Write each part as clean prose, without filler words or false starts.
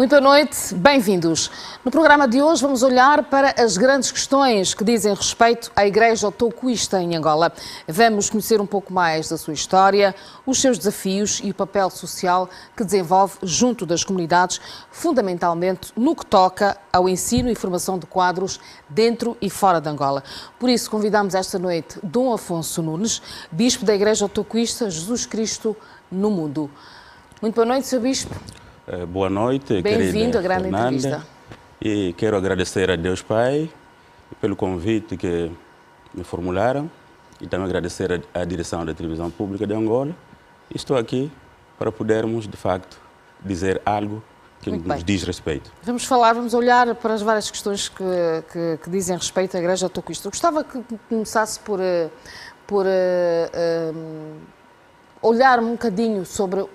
Muito boa noite, bem-vindos. No programa de hoje vamos olhar para as grandes questões que dizem respeito à Igreja Tocuista em Angola. Vamos conhecer um pouco mais da sua história, os seus desafios e o papel social que desenvolve junto das comunidades, fundamentalmente no que toca ao ensino e formação de quadros dentro e fora de Angola. Por isso convidamos esta noite Dom Afonso Nunes, Bispo da Igreja Tocuista Jesus Cristo no Mundo. Muito boa noite, Sr. Bispo. Boa noite, bem-vindo à grande Fernanda, entrevista. E quero agradecer a Deus Pai pelo convite que me formularam e também agradecer à direção da televisão pública de Angola. Estou aqui para podermos, de facto, dizer algo que nos diz respeito. Vamos olhar para as várias questões que dizem respeito à Igreja Tocuista. Eu gostava que começasse por olhar um bocadinho sobre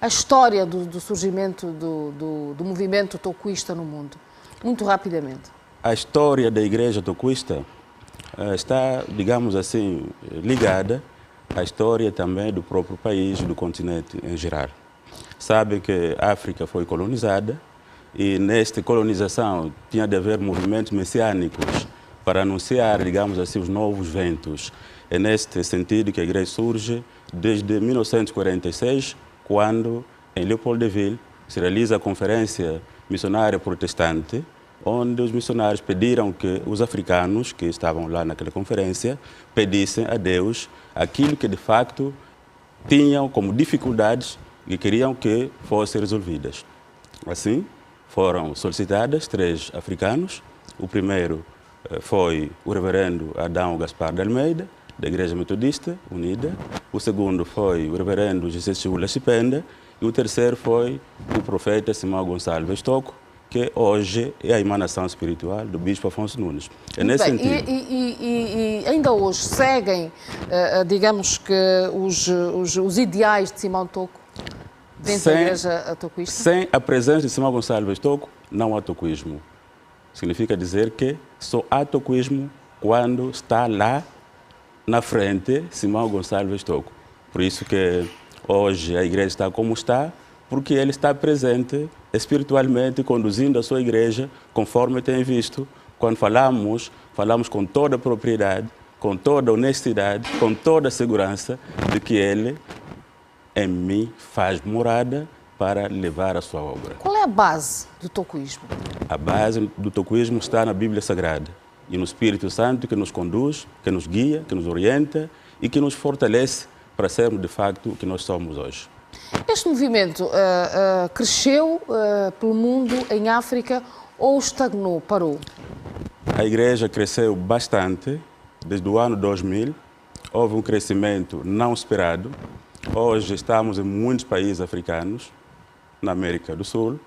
a história do surgimento do movimento tocuista no mundo, muito rapidamente. A história da Igreja Tocuista está, digamos assim, ligada à história também do próprio país, do continente em geral. Sabe que a África foi colonizada e nesta colonização tinha de haver movimentos messiânicos para anunciar, digamos assim, os novos ventos. É neste sentido que a Igreja surge desde 1946, quando, em Leopoldville, se realiza a Conferência Missionária Protestante, onde os missionários pediram que os africanos que estavam lá naquela conferência pedissem a Deus aquilo que, de facto, tinham como dificuldades e queriam que fossem resolvidas. Assim, foram solicitadas 3 africanos. O primeiro foi o reverendo Adão Gaspar de Almeida, da Igreja Metodista Unida. O segundo foi o reverendo José Chula Chipenda. E o terceiro foi o profeta Simão Gonçalves Toco, que hoje é a emanação espiritual do Bispo Afonso Nunes. É nesse sentido. E ainda hoje seguem, digamos que, os ideais de Simão Toco dentro da Igreja Tocuista? Sem a presença de Simão Gonçalves Toco, não há tocuísmo. Significa dizer que só há tocuísmo quando está lá na frente Simão Gonçalves Toco. Por isso que hoje a igreja está como está, porque ele está presente espiritualmente, conduzindo a sua igreja, conforme tem visto. Quando falamos com toda a propriedade, com toda a honestidade, com toda a segurança de que ele, em mim, faz morada para levar a sua obra. Qual é a base do tocuísmo? A base do tocuísmo está na Bíblia Sagrada e no Espírito Santo que nos conduz, que nos guia, que nos orienta e que nos fortalece para sermos, de facto, o que nós somos hoje. Este movimento cresceu pelo mundo, em África, ou estagnou, parou? A igreja cresceu bastante. Desde o ano 2000, houve um crescimento não esperado. Hoje estamos em muitos países africanos, na América do Sul,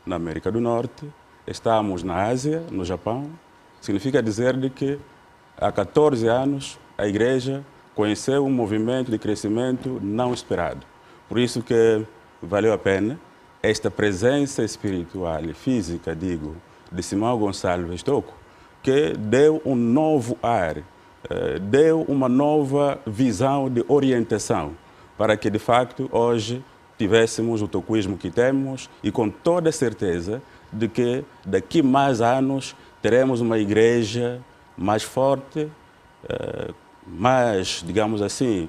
na América do Norte, estamos na Ásia, no Japão. Significa dizer de que há 14 anos a igreja conheceu um movimento de crescimento não esperado. Por isso que valeu a pena esta presença espiritual e física, digo, de Simão Gonçalves Toco, que deu um novo ar, deu uma nova visão de orientação para que, de facto, hoje tivéssemos o tocuísmo que temos e com toda a certeza de que daqui mais anos teremos uma igreja mais forte, mais, digamos assim,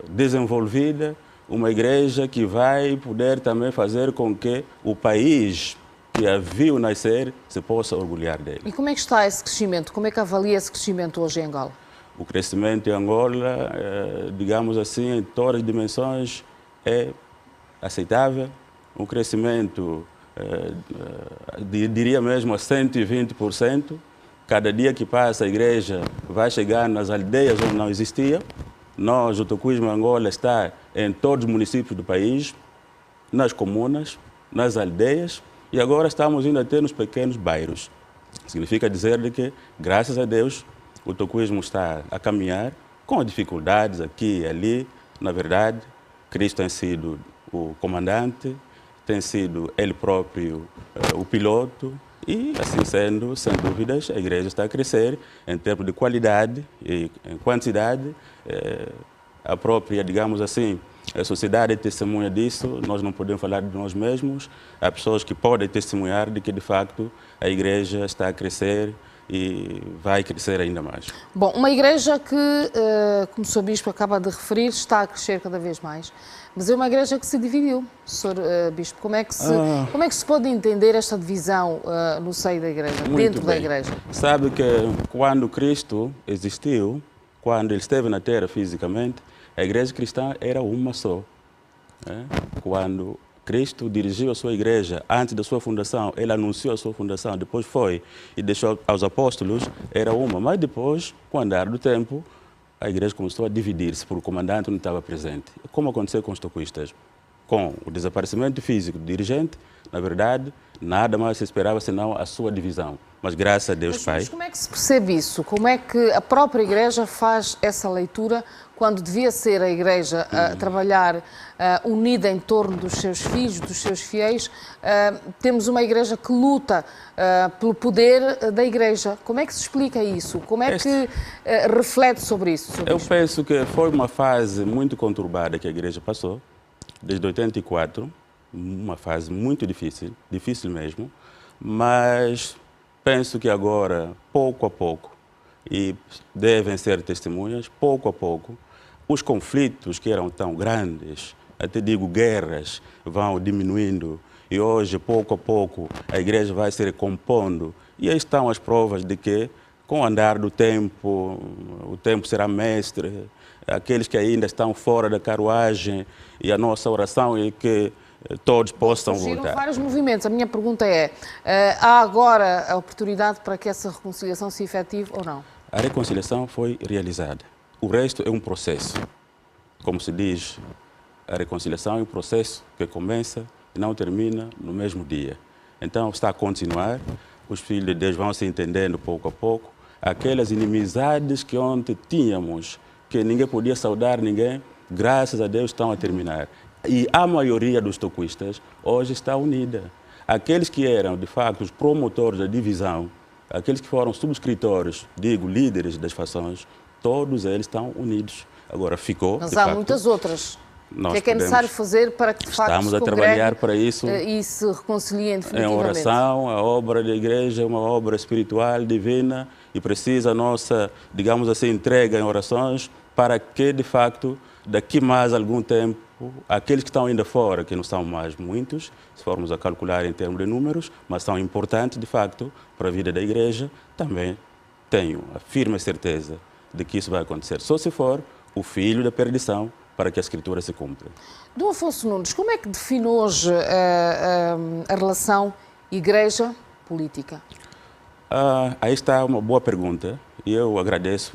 desenvolvida, uma igreja que vai poder também fazer com que o país que a viu nascer se possa orgulhar dele. E como é que está esse crescimento? Como é que avalia esse crescimento hoje em Angola? O crescimento em Angola, digamos assim, em todas as dimensões, é aceitável. Um crescimento, diria mesmo, a 120%. Cada dia que passa, a igreja vai chegar nas aldeias onde não existia. Nós, o tocuísmo em Angola, está em todos os municípios do país, nas comunas, nas aldeias, e agora estamos indo até nos pequenos bairros. Significa dizer que, graças a Deus, o tocuísmo está a caminhar, com dificuldades aqui e ali. Na verdade, Cristo tem sido o comandante, tem sido ele próprio o piloto, e, assim sendo, sem dúvidas, a igreja está a crescer em termos de qualidade e em quantidade. A própria, digamos assim, A sociedade é testemunha disso, nós não podemos falar de nós mesmos. Há pessoas que podem testemunhar de que, de facto, a igreja está a crescer e vai crescer ainda mais. Bom, uma igreja que, como o Sr. Bispo acaba de referir, está a crescer cada vez mais, mas é uma igreja que se dividiu. Sr. Bispo, como é que se pode entender esta divisão no seio da igreja, dentro da igreja? Sabe que quando Cristo existiu, quando ele esteve na terra fisicamente, a igreja cristã era uma só. Quando Cristo dirigiu a sua igreja antes da sua fundação, ele anunciou a sua fundação, depois foi e deixou aos apóstolos, era uma. Mas depois, com o andar do tempo, a igreja começou a dividir-se, porque o comandante não estava presente. Como aconteceu com os toquistas? Com o desaparecimento físico do dirigente, na verdade, nada mais se esperava senão a sua divisão. Mas graças a Deus, Pai... Mas como é que se percebe isso? Como é que a própria igreja faz essa leitura quando devia ser a igreja a trabalhar unida em torno dos seus filhos, dos seus fiéis? Temos uma igreja que luta pelo poder da igreja. Como é que se explica isso? Como é que reflete sobre isso? Eu penso que foi uma fase muito conturbada que a igreja passou, desde 84, uma fase muito difícil, difícil mesmo, mas penso que agora, pouco a pouco, e devem ser testemunhas, pouco a pouco, os conflitos que eram tão grandes, até digo guerras, vão diminuindo e hoje, pouco a pouco, a igreja vai se recompondo. E aí estão as provas de que, com o andar do tempo, o tempo será mestre, aqueles que ainda estão fora da carruagem, e a nossa oração é que todos possam voltar. Vários movimentos. A minha pergunta é, há agora a oportunidade para que essa reconciliação se efetive ou não? A reconciliação foi realizada. O resto é um processo. Como se diz, a reconciliação é um processo que começa e não termina no mesmo dia. Então, está a continuar, os filhos de Deus vão se entendendo pouco a pouco. Aquelas inimizades que ontem tínhamos, que ninguém podia saudar ninguém, graças a Deus estão a terminar. E a maioria dos toquistas hoje está unida. Aqueles que eram, de facto, os promotores da divisão, aqueles que foram subscritores, digo, líderes das fações, todos eles estão unidos. Agora ficou. Mas há facto, muitas outras. O que é necessário fazer para que, de facto, estamos a trabalhar para isso e se reconciliem definitivamente? Em oração, a obra da igreja é uma obra espiritual, divina, e precisa a nossa, digamos assim, entrega em orações para que, de facto, daqui mais algum tempo, aqueles que estão ainda fora, que não são mais muitos, se formos a calcular em termos de números, mas são importantes, de facto, para a vida da igreja, também tenho a firme certeza de que isso vai acontecer. Só se for o filho da perdição, para que a Escritura se cumpra. Dom Afonso Nunes, como é que define hoje a relação igreja-política? Aí está uma boa pergunta e eu agradeço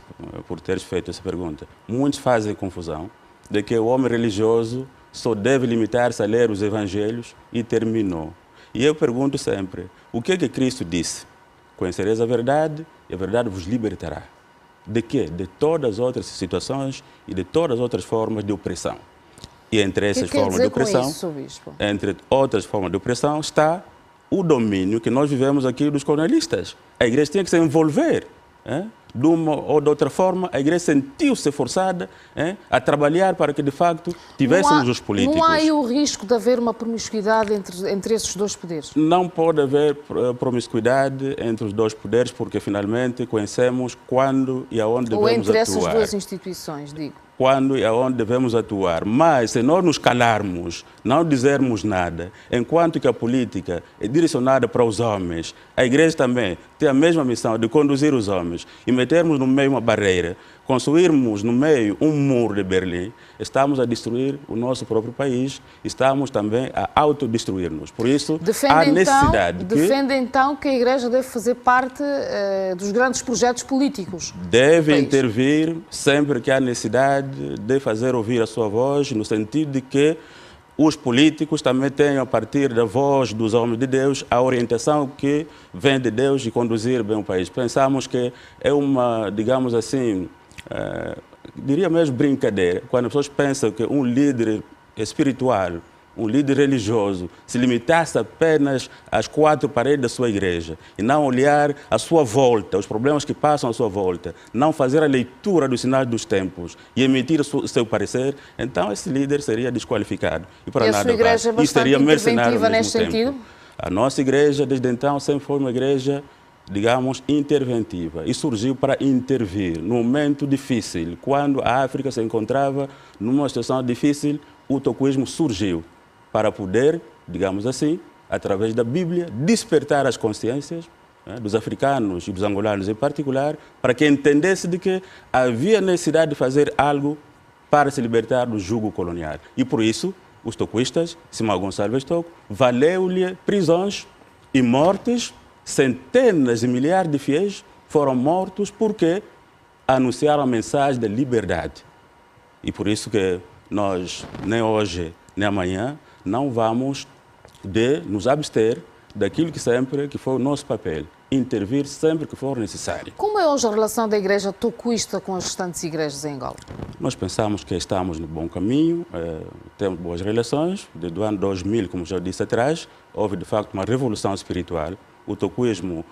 por teres feito essa pergunta. Muitos fazem confusão de que o homem religioso só deve limitar-se a ler os evangelhos e terminou. E eu pergunto sempre, o que é que Cristo disse? Conhecereis a verdade e a verdade vos libertará. De quê? De todas as outras situações e de todas as outras formas de opressão. E entre essas formas de opressão, entre outras formas de opressão, está o domínio que nós vivemos aqui dos colonialistas. A igreja tinha que se envolver. De uma ou de outra forma, a igreja sentiu-se forçada a trabalhar para que, de facto, tivéssemos os políticos. Não há aí o risco de haver uma promiscuidade entre esses dois poderes? Não pode haver promiscuidade entre os dois poderes, porque, finalmente, conhecemos quando e aonde devemos atuar. Ou entre essas duas instituições, digo. Quando e aonde devemos atuar. Mas, se nós nos calarmos, não dizermos nada, enquanto que a política é direcionada para os homens, a igreja também tem a mesma missão de conduzir os homens e metermos no meio uma barreira, construirmos no meio um muro de Berlim, estamos a destruir o nosso próprio país, estamos também a autodestruir-nos. Por isso, há necessidade Defende então que a igreja deve fazer parte dos grandes projetos políticos. Deve intervir sempre que há necessidade de fazer ouvir a sua voz, no sentido de que os políticos também tenham, a partir da voz dos homens de Deus, a orientação que vem de Deus de conduzir bem o país. Pensamos que é uma, digamos assim, diria mesmo brincadeira, quando as pessoas pensam que um líder espiritual um líder religioso se limitasse apenas às 4 paredes da sua igreja e não olhar à sua volta, os problemas que passam à sua volta, não fazer a leitura dos sinais dos tempos e emitir o seu parecer, então esse líder seria desqualificado. E para nada, a sua igreja é bastante interventiva neste sentido? A nossa igreja, desde então, sempre foi uma igreja, digamos, interventiva e surgiu para intervir num momento difícil. Quando a África se encontrava numa situação difícil, o tokuismo surgiu para poder, digamos assim, através da Bíblia, despertar as consciências dos africanos e dos angolanos em particular, para que entendesse de que havia necessidade de fazer algo para se libertar do jugo colonial. E por isso, os tokuistas, Simão Gonçalves Toko, valeu-lhe prisões e mortes, centenas de milhares de fiéis foram mortos porque anunciaram a mensagem da liberdade. E por isso que nós, nem hoje, nem amanhã, não vamos de nos abster daquilo que sempre que foi o nosso papel, intervir sempre que for necessário. Como é hoje a relação da igreja tokuista com as restantes igrejas em Angola? Nós pensamos que estamos no bom caminho, temos boas relações. Desde o ano 2000, como já disse atrás, houve de facto uma revolução espiritual. O tokuismo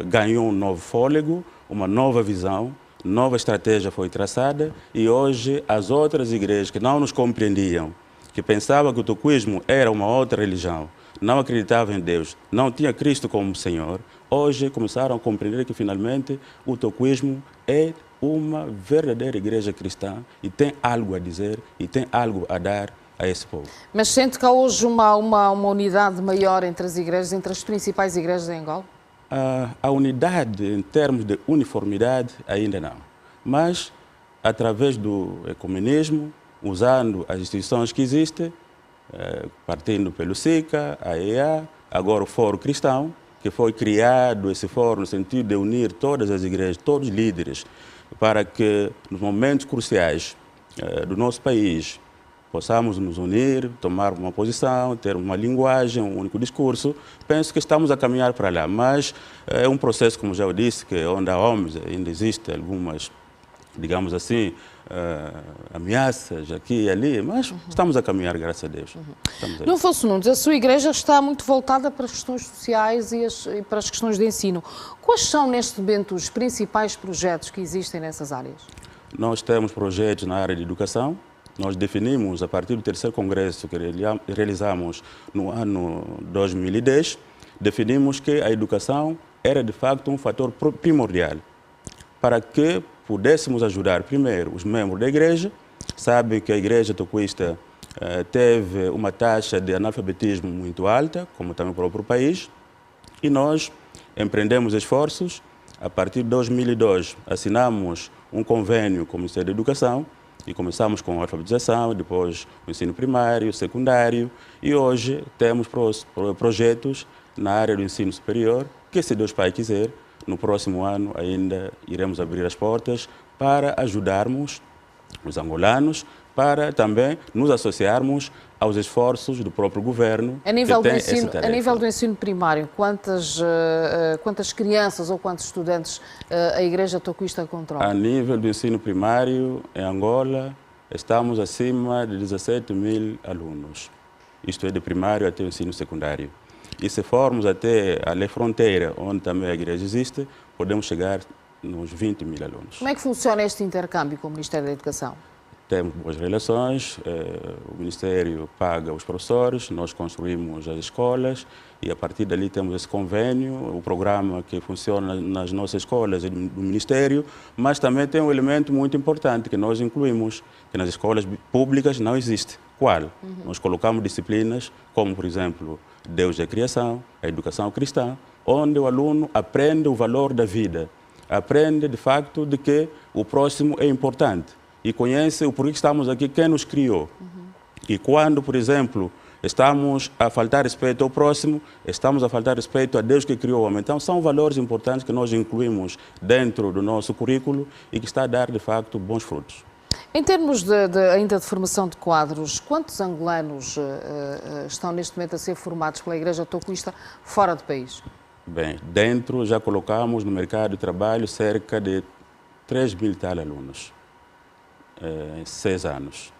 ganhou um novo fôlego, uma nova visão, nova estratégia foi traçada e hoje as outras igrejas que não nos compreendiam, que pensavam que o tokuismo era uma outra religião, não acreditavam em Deus, não tinha Cristo como Senhor, hoje começaram a compreender que finalmente o tokuismo é uma verdadeira igreja cristã e tem algo a dizer e tem algo a dar a esse povo. Mas sente que há hoje uma unidade maior entre as igrejas, entre as principais igrejas em Angola? A unidade em termos de uniformidade ainda não, mas através do ecumenismo, usando as instituições que existem, partindo pelo SICA, a EA, agora o Fórum Cristão, que foi criado esse fórum no sentido de unir todas as igrejas, todos os líderes, para que nos momentos cruciais do nosso país possamos nos unir, tomar uma posição, ter uma linguagem, um único discurso. Penso que estamos a caminhar para lá, mas é um processo, como já eu disse, que onde há homens ainda existem algumas, digamos assim, ameaças aqui e ali, mas estamos a caminhar, graças a Deus. Não fosse Nunes, a sua igreja está muito voltada para as questões sociais e para as questões de ensino. Quais são, neste momento, os principais projetos que existem nessas áreas? Nós temos projetos na área de educação. Nós definimos, a partir do terceiro congresso que realizamos no ano 2010, definimos que a educação era, de facto, um fator primordial para que pudéssemos ajudar, primeiro, os membros da igreja. Sabem que a igreja tokuista teve uma taxa de analfabetismo muito alta, como também o próprio país, e nós empreendemos esforços. A partir de 2002, assinamos um convênio com o Ministério da Educação e começamos com a alfabetização, depois o ensino primário, secundário, e hoje temos projetos na área do ensino superior, que, se Deus Pai quiser, no próximo ano ainda iremos abrir as portas para ajudarmos os angolanos, para também nos associarmos aos esforços do próprio governo. A nível do ensino primário, quantas crianças ou quantos estudantes a Igreja Tokuista controla? A nível do ensino primário, em Angola, estamos acima de 17 mil alunos. Isto é, de primário até o ensino secundário. E se formos até a fronteira, onde também a igreja existe, podemos chegar nos 20 mil alunos. Como é que funciona este intercâmbio com o Ministério da Educação? Temos boas relações, o Ministério paga os professores, nós construímos as escolas e a partir dali temos esse convênio, o programa que funciona nas nossas escolas é do Ministério, mas também tem um elemento muito importante que nós incluímos, que nas escolas públicas não existe. Qual? Nós colocamos disciplinas como, por exemplo, Deus da criação, a educação cristã, onde o aluno aprende o valor da vida, aprende de facto de que o próximo é importante e conhece o porquê que estamos aqui, quem nos criou. E quando, por exemplo, estamos a faltar respeito ao próximo, estamos a faltar respeito a Deus que criou o homem. Então, são valores importantes que nós incluímos dentro do nosso currículo e que está a dar, de facto, bons frutos. Em termos ainda de formação de quadros, quantos angolanos estão neste momento a ser formados pela Igreja Tokuista fora do país? Bem, dentro já colocamos no mercado de trabalho cerca de 3 mil tal alunos, em 6 anos.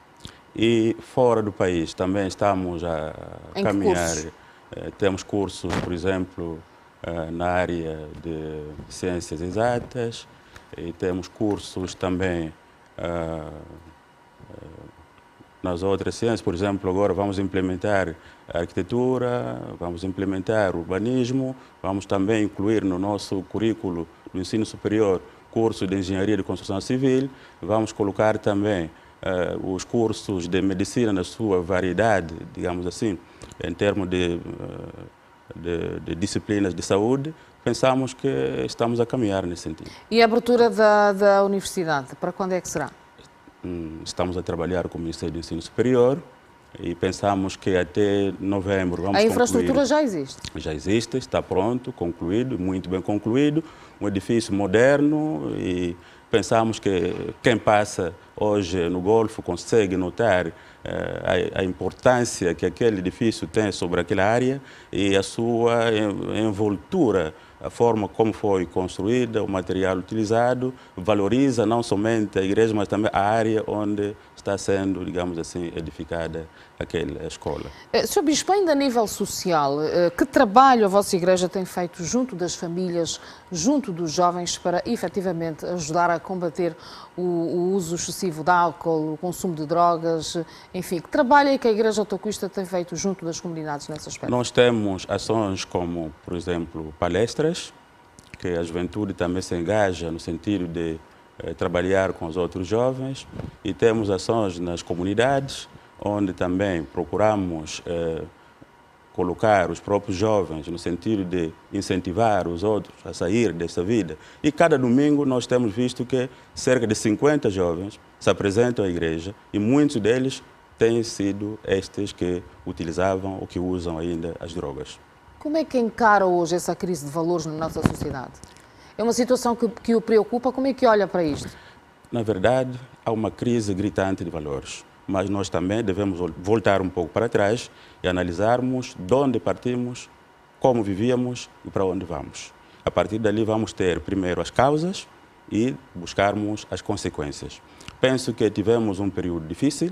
E fora do país também estamos a Em que caminhar. cursos? Temos cursos, por exemplo, na área de ciências exatas, e temos cursos também nas outras ciências. Por exemplo, agora vamos implementar a arquitetura, vamos implementar o urbanismo, vamos também incluir no nosso currículo do ensino superior curso de engenharia de construção civil, vamos colocar também os cursos de medicina na sua variedade, digamos assim, em termos de disciplinas de saúde. Pensamos que estamos a caminhar nesse sentido. E a abertura da universidade, para quando é que será? Estamos a trabalhar com o Ministério do Ensino Superior e pensamos que até novembro vamos concluir. A infraestrutura já existe? Já existe, está pronto, concluído, muito bem concluído, um edifício moderno, e pensamos que quem passa hoje no Golfo consegue notar a importância que aquele edifício tem sobre aquela área e a sua envoltura, a forma como foi construída, o material utilizado, valoriza não somente a igreja, mas também a área onde está sendo, digamos assim, edificada aquela escola. Sr. Bispo, ainda a nível social, que trabalho a vossa igreja tem feito junto das famílias, junto dos jovens, para efetivamente ajudar a combater o uso excessivo de álcool, o consumo de drogas, enfim, que trabalho é que a Igreja Autocuista tem feito junto das comunidades nesse aspecto? Nós temos ações como, por exemplo, palestras, que a juventude também se engaja no sentido de trabalhar com os outros jovens, e temos ações nas comunidades, onde também procuramos colocar os próprios jovens no sentido de incentivar os outros a sair dessa vida. E cada domingo nós temos visto que cerca de 50 jovens se apresentam à igreja, e muitos deles têm sido estes que utilizavam ou que usam ainda as drogas. Como é que encara hoje essa crise de valores na nossa sociedade? É uma situação que o preocupa? Como é que olha para isto? Na verdade, há uma crise gritante de valores, mas nós também devemos voltar um pouco para trás e analisarmos de onde partimos, como vivíamos e para onde vamos. A partir dali vamos ter primeiro as causas e buscarmos as consequências. Penso que tivemos um período difícil,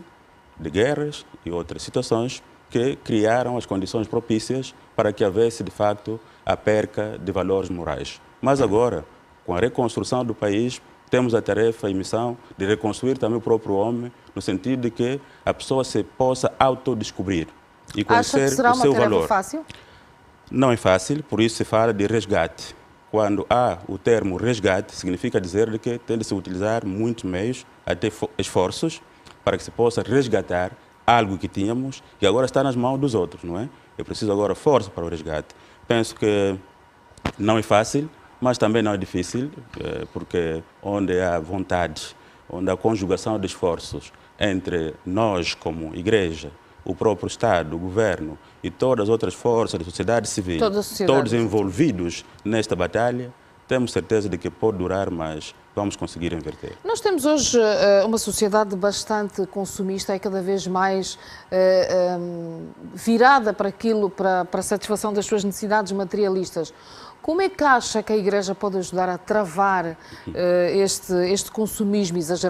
de guerras e outras situações, que criaram as condições propícias para que houvesse, de facto, a perca de valores morais. Mas agora, com a reconstrução do país, temos a tarefa e missão de reconstruir também o próprio homem, no sentido de que a pessoa se possa autodescobrir e conhecer o seu valor. Acha que será uma tarefa fácil? Não é fácil, por isso se fala de resgate. Quando há o termo resgate, significa dizer que tem de se utilizar muitos meios, até esforços, para que se possa resgatar algo que tínhamos e agora está nas mãos dos outros, não é? É preciso agora força para o resgate. Penso que não é fácil, mas também não é difícil, porque onde há vontade, onde há conjugação de esforços entre nós como igreja, o próprio Estado, o governo e todas as outras forças da sociedade civil, todos envolvidos nesta batalha, temos certeza de que pode durar, mas vamos conseguir inverter. Nós temos hoje uma sociedade bastante consumista e cada vez mais virada para aquilo, para a satisfação das suas necessidades materialistas. Como é que acha que a Igreja pode ajudar a travar este consumismo exagerado?